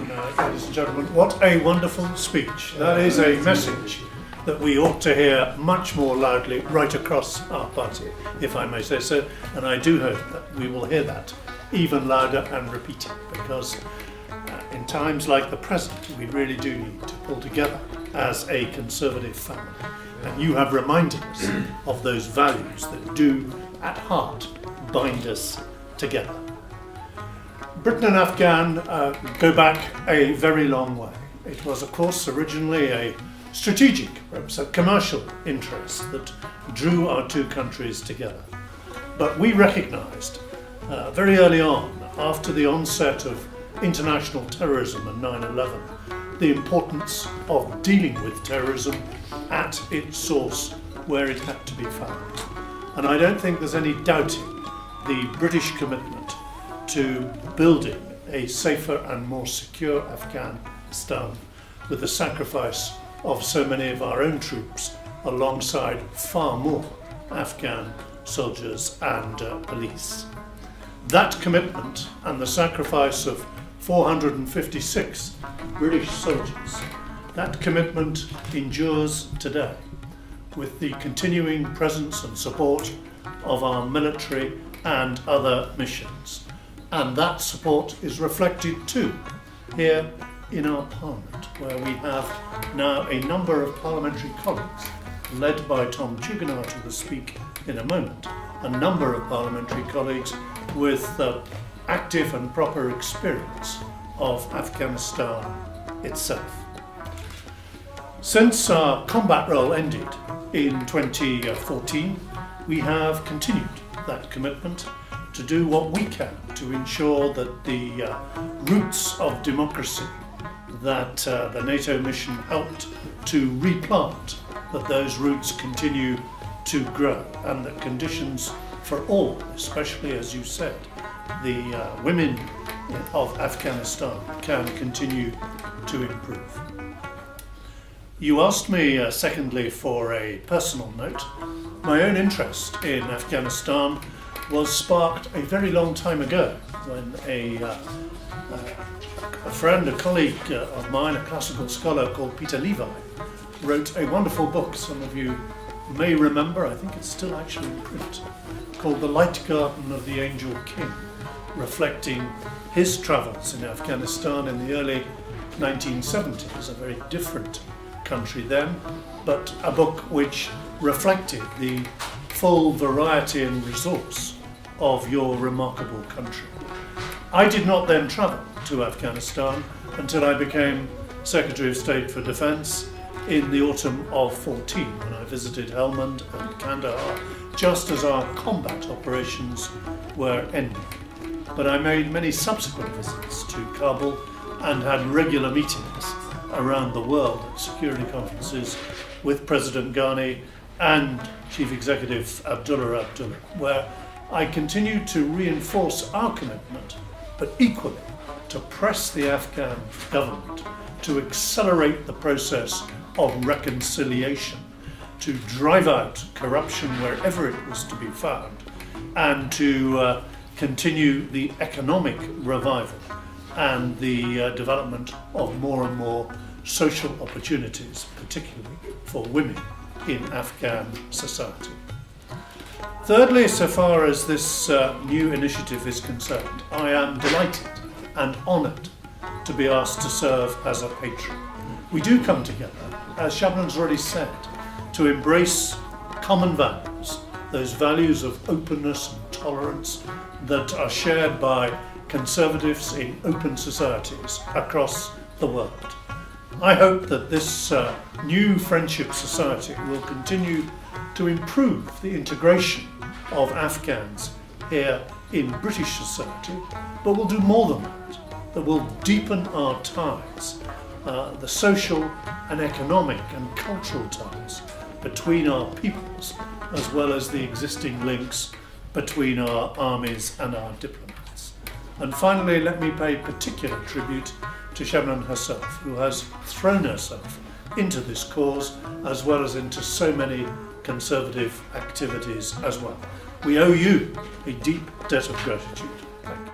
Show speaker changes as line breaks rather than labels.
ladies and gentlemen. What a wonderful speech. That is a message that we ought to hear much more loudly right across our party, if I may say so. And I do hope that we will hear that even louder and repeated, because in times like the present, we really do need to pull together as a Conservative family. And you have reminded us of those values that do, at heart, bind us together. Britain and Afghan go back a very long way. It was, of course, originally a strategic, perhaps a commercial interest that drew our two countries together. But we recognised very early on, after the onset of international terrorism and 9/11, the importance of dealing with terrorism at its source, where it had to be found. And I don't think there's any doubting the British commitment to building a safer and more secure Afghanistan, with the sacrifice of so many of our own troops alongside far more Afghan soldiers and police. That commitment and the sacrifice of 456 British soldiers, that commitment endures today with the continuing presence and support of our military and other missions. And that support is reflected too here in our Parliament, where we have now a number of parliamentary colleagues, led by Tom Tugendhat, who will speak in a moment, a number of parliamentary colleagues with active and proper experience of Afghanistan itself. Since our combat role ended in 2014, we have continued that commitment to do what we can to ensure that the roots of democracy that the NATO mission helped to replant, that those roots continue to grow, and that conditions for all, especially as you said, the women of Afghanistan, can continue to improve. You asked me, secondly, for a personal note. My own interest in Afghanistan was sparked a very long time ago when a friend, a colleague of mine, a classical scholar called Peter Levi, wrote a wonderful book, some of you may remember, I think it's still actually in print, called The Light Garden of the Angel King, reflecting his travels in Afghanistan in the early 1970s, a very different country then, but a book which reflected the full variety and resource of your remarkable country. I did not then travel to Afghanistan until I became Secretary of State for Defence in the autumn of 14, when I visited Helmand and Kandahar, just as our combat operations were ending. But I made many subsequent visits to Kabul and had regular meetings around the world at security conferences with President Ghani and Chief Executive Abdullah, where I continued to reinforce our commitment, but equally to press the Afghan government to accelerate the process of reconciliation, to drive out corruption wherever it was to be found, and to continue the economic revival and the development of more and more social opportunities, particularly for women in Afghan society. Thirdly, so far as this new initiative is concerned, I am delighted and honoured to be asked to serve as a patron. We do come together, as Shabnam's already said, to embrace common values, those values of openness and tolerance that are shared by Conservatives in open societies across the world. I hope that this new friendship society will continue to improve the integration of Afghans here in British society, but will do more than that will deepen our ties, the social and economic and cultural ties between our peoples, as well as the existing links between our armies and our diplomats. And finally, let me pay particular tribute to Shabnam herself, who has thrown herself into this cause, as well as into so many Conservative activities as well. We owe you a deep debt of gratitude. Thank you.